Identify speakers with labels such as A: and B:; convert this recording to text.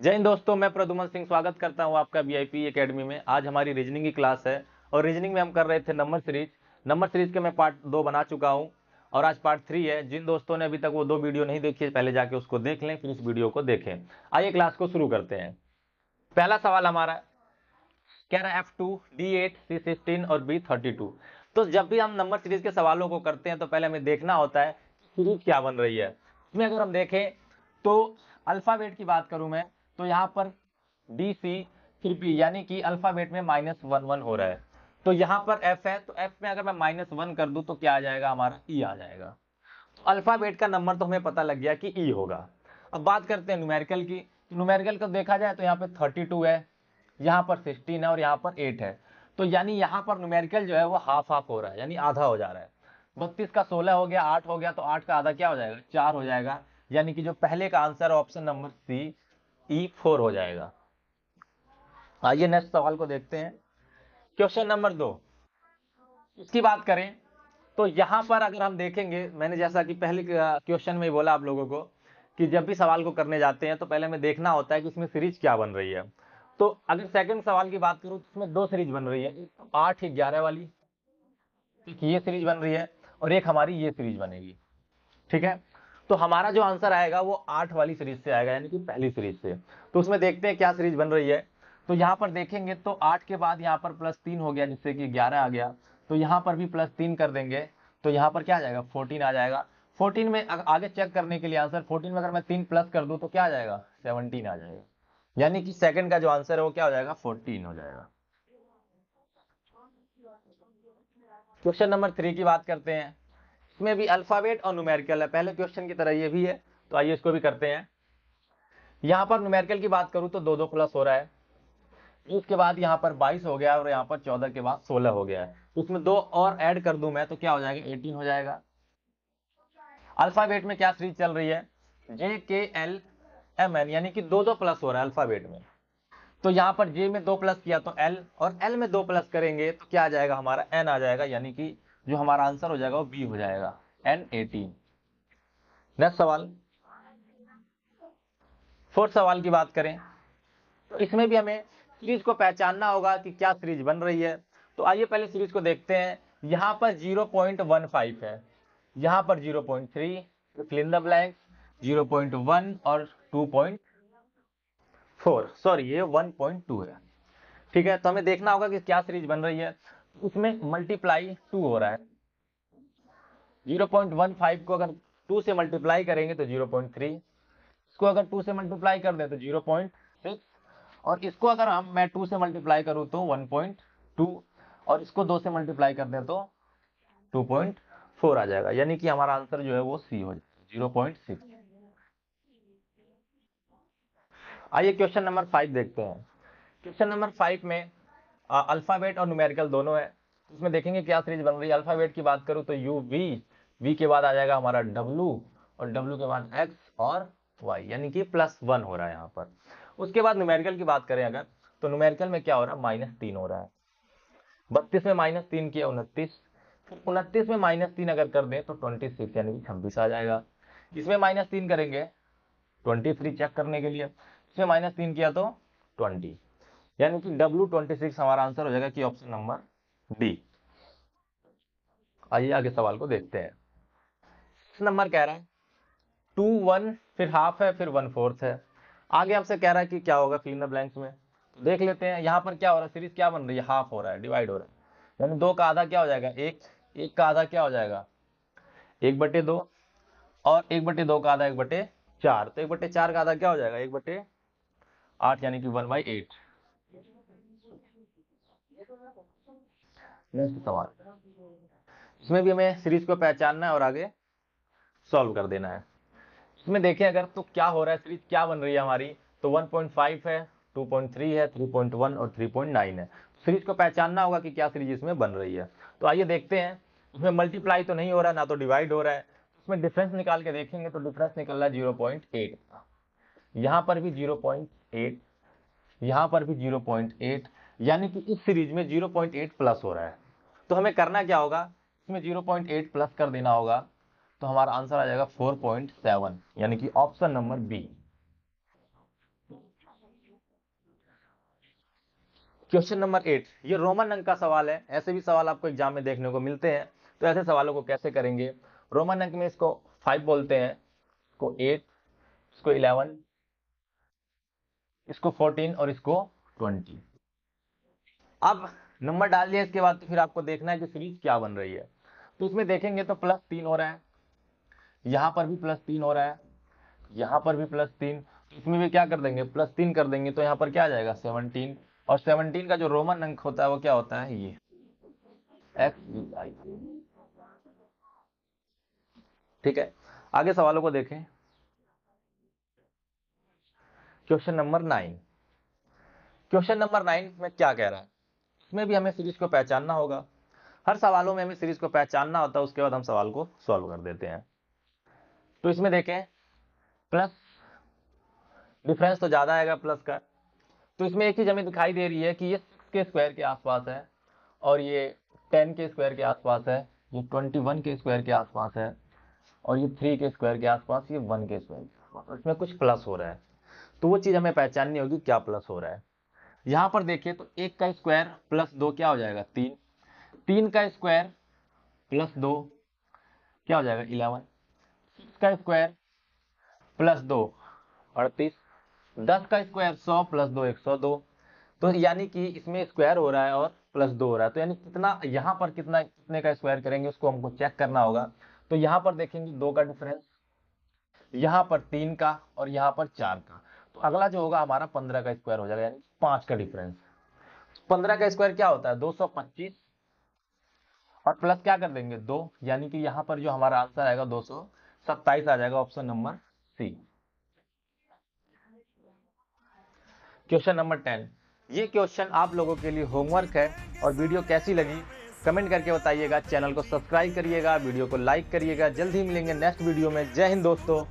A: जय हिंद दोस्तों, मैं प्रद्युमन सिंह स्वागत करता हूं आपका वीआईपी एकेडमी में। आज हमारी रीजनिंग की क्लास है और रीजनिंग में हम कर रहे थे नंबर सीरीज के मैं पार्ट 2 बना चुका हूं और आज पार्ट 3 है। जिन दोस्तों ने अभी तक वो 2 वीडियो नहीं देखी है, पहले जाके उसको देख लें, फिर इस वीडियो को देखें। आइए क्लास को शुरू करते हैं। पहला सवाल हमारा कह रहा है F2 D8 C16 और B32। तो जब भी हम नंबर सीरीज के सवालों को करते हैं तो पहले हमें देखना होता है सीरीज क्या बन रही है। इसमें अगर हम देखें तो अल्फाबेट की बात करूं मैं तो यहाँ पर DC फिर B, यानी कि अल्फाबेट में -1 1 हो रहा है। तो यहाँ पर F है, तो F में अगर मैं -1 कर दूं तो क्या आ जाएगा, हमारा E आ जाएगा। तो अल्फाबेट का नंबर तो हमें पता लग गया कि E होगा। अब बात करते हैं न्यूमेरिकल की। न्यूमेरिकल को देखा जाए तो यहाँ पे 32 है, यहाँ पर 16 है और यहाँ पर 8 है। तो यानी यहाँ पर न्यूमेरिकल जो है वो हाफ हाफ हो रहा है, यानी आधा हो जा रहा है। 32 का 16 हो गया, 8 हो गया, तो 8 का आधा क्या हो जाएगा, 4 हो जाएगा। यानी कि जो पहले का आंसर है ऑप्शन नंबर सी E4 हो जाएगा। आइए नेक्स्ट सवाल को देखते हैं। क्वेश्चन नंबर 2, इसकी बात करें तो यहां पर अगर हम देखेंगे, मैंने जैसा कि पहले क्वेश्चन में ही बोला आप लोगों को कि जब भी सवाल को करने जाते हैं तो पहले हमें देखना होता है कि इसमें सीरीज क्या बन रही है। तो अगर सेकंड सवाल की बात करूं तो इसमें 2 सीरीज बन रही है, एक 8 11 वाली, एक ये सीरीज बन रही है और एक हमारी ये सीरीज बनेगी। ठीक है, तो हमारा जो आंसर आएगा वो 8 वाली सीरीज से आएगा, यानी कि पहली सीरीज से। तो उसमें देखते हैं क्या सीरीज बन रही है। तो यहाँ पर देखेंगे तो 8 के बाद यहाँ पर +3 हो गया, जिससे कि 11 आ गया। तो यहाँ पर भी +3 कर देंगे तो यहाँ पर क्या आ जाएगा, 14 आ जाएगा। 14 में आगे चेक करने के लिए आंसर 14 में अगर मैं 3 प्लस कर दूं तो क्या आ जाएगा, 17 आ जाएगा। यानी कि सेकंड का जो आंसर है वो क्या हो जाएगा, 14 हो जाएगा। क्वेश्चन नंबर 3 की बात करते हैं। इसमें भी अल्फाबेट और न्यूमेरिकल है, पहले क्वेश्चन की तरह ये भी है। तो आइए इसको भी करते हैं। यहाँ पर न्यूमेरिकल की बात करूं तो 2 2 प्लस हो रहा है, इसके बाद यहाँ पर 22 हो गया और यहाँ पर 14 के बाद 16 हो गया है। उसमें 2 और ऐड कर दूं मैं तो क्या हो जाएगा, 18 हो जाएगा। अल्फाबेट में क्या सीरीज चल रही है, JKLMN, यानी कि 2 2 प्लस हो रहा है अल्फाबेट में। तो यहाँ पर J में 2 प्लस किया तो L, और L में 2 प्लस करेंगे तो क्या आ जाएगा, हमारा N आ जाएगा। यानी कि जो हमारा आंसर हो जाएगा वो B हो जाएगा, N18। नेक्स्ट सवाल, 4th सवाल की बात करें तो इसमें भी हमें सीरीज को पहचानना होगा कि क्या सीरीज बन रही है। तो आइए पहले सीरीज को देखते हैं। यहाँ पर 0.15 है, यहाँ पर 0.3, फिल इन द ब्लैंक्स 0.1 और 2.4, सॉरी ये 1.2 है। ठीक है, तो हमें देखना होगा कि क्या सीरीज बन रही है। उसमें मल्टीप्लाई 2 हो रहा है, 0.15 को अगर 2 से मल्टीप्लाई करेंगे तो 0.3, इसको अगर 2 से मल्टीप्लाई कर दें तो 0.6, और इसको अगर मैं 2 से मल्टीप्लाई करूं तो 1.2, और इसको 2 से मल्टीप्लाई कर दें तो 2.4 आ जाएगा। यानी कि हमारा आंसर जो है वो सी हो जाएगा, 0.6। आइए क्वेश्चन नंबर 5 देखते हैं। क्वेश्चन नंबर 5 में अल्फाबेट और न्यूमेरिकल दोनों है। इसमें देखेंगे क्या सीरीज बन रही है। अल्फाबेट की बात करूं तो V के बाद आ जाएगा हमारा W, और W के बाद X और Y, यानी कि +1 हो रहा है यहाँ पर। उसके बाद न्यूमेरिकल की बात करें अगर, तो न्यूमेरिकल में क्या हो रहा है, -3 हो रहा है। 32 में -3 किया 29, 29 में -3 अगर कर दें तो 26, यानी कि 26 आ जाएगा। इसमें -3 करेंगे 23 चेक करने के लिए, इसमें -3 किया तो 20, यानी कि W26 हमारा आंसर हो जाएगा कि ऑप्शन नंबर डी। आइए आगे सवाल को देखते हैं। नंबर कह रहा है 2 1, फिर हाफ है, फिर 1/4 है। आगे हमसे कह रहा है कि क्या होगा फिल इन द ब्लैंक्स में, तो देख लेते हैं। यहाँ पर क्या हो रहा है, सीरीज क्या बन रही है, हाफ हो रहा है, डिवाइड हो रहा है। यानी 2 का आधा क्या हो जाएगा, 1, 1 का आधा क्या हो जाएगा, 1/2, और 1/2 का आधा 1/4, तो 1/4 का आधा क्या हो जाएगा, 1/8, यानी कि 1/8। नेक्स्ट सवाल, इसमें भी हमें सीरीज को पहचानना है और आगे सॉल्व कर देना है। इसमें देखें अगर तो क्या हो रहा है, सीरीज क्या बन रही है हमारी, तो 1.5 है, 2.3 है, 3.1 और 3.9 है। सीरीज को पहचानना होगा कि क्या सीरीज इसमें बन रही है। तो आइए देखते हैं। इसमें मल्टीप्लाई तो नहीं हो रहा है, ना तो डिवाइड हो रहा है। इसमें डिफरेंस निकाल के देखेंगे तो डिफरेंस निकल रहा है 0.8, यहाँ पर भी 0.8, यहाँ पर भी 0.8, यानी कि इस सीरीज में 0.8 प्लस हो रहा है। तो हमें करना क्या होगा, इसमें 0.8 प्लस कर देना होगा, तो हमारा आंसर आ जाएगा 4.7, यानी कि option number B. Question number 8, ये रोमन अंक का सवाल है। ऐसे भी सवाल आपको एग्जाम में देखने को मिलते हैं, तो ऐसे सवालों को कैसे करेंगे। रोमन अंक में इसको 5 बोलते हैं, इसको 8, इसको 11, इसको 14 और इसको 20। अब नंबर डाल दिया इसके बाद तो फिर आपको देखना है कि सीरीज क्या बन रही है। तो इसमें देखेंगे तो +3 हो रहा है, यहां पर भी +3 हो रहा है, यहां पर भी +3, इसमें भी क्या कर देंगे +3 कर देंगे, तो यहाँ पर क्या आ जाएगा 17। और 17 का जो रोमन अंक होता है वो क्या होता है, ये XVI। ठीक है, आगे सवालों को देखें। क्वेश्चन नंबर 9, क्वेश्चन नंबर 9 में क्या कह रहा है, इसमें भी हमें सीरीज को पहचानना होगा। हर सवालों में हमें सीरीज को पहचानना होता है, उसके बाद हम सवाल को सॉल्व कर देते हैं। तो इसमें देखें प्लस, डिफरेंस तो ज्यादा आएगा प्लस का, तो इसमें एक चीज हमें दिखाई दे रही है कि ये 6 के स्क्वायर के आसपास है, और ये 10 के स्क्वायर के आसपास है, ये 21 के स्क्वायर के आसपास है, और ये 3 के स्क्वायर के आसपास, ये 1 के स्क्वायर के आसपास। इसमें कुछ प्लस हो रहा है, तो वो चीज हमें पहचाननी होगी क्या प्लस हो रहा है। यहां पर देखिए तो 1 का स्क्वायर +2 क्या हो जाएगा 3, 3 का स्क्वायर +2 क्या हो जाएगा 11, 6 का स्क्वायर +2 38, 10 का स्क्वायर 100 +2 102। तो यानी कि इसमें स्क्वायर हो रहा है और +2 हो रहा है, तो यानी कितना यहाँ पर कितने का स्क्वायर करेंगे उसको हमको चेक करना होगा। तो यहाँ पर देखेंगे 2 का डिफरेंस, यहाँ पर 3 का, और यहाँ पर 4 का। तो अगला जो होगा हमारा 15 का स्क्वायर हो जाएगा, यानी 5 का डिफरेंस। 15 का स्क्वायर क्या होता है 225, और प्लस क्या कर देंगे 2, यानी कि यहाँ पर जो हमारा आंसर आएगा 227 आ जाएगा, option number C. Question number 10, ये क्वेश्चन आप लोगों के लिए होमवर्क है, और वीडियो कैसी लगी कमेंट करके बताइएगा। चैनल को सब्सक्राइब करिएगा, वीडियो को लाइक करिएगा। जल्द ही मिलेंगे नेक्स्ट वीडियो में। जय हिंद दोस्तों।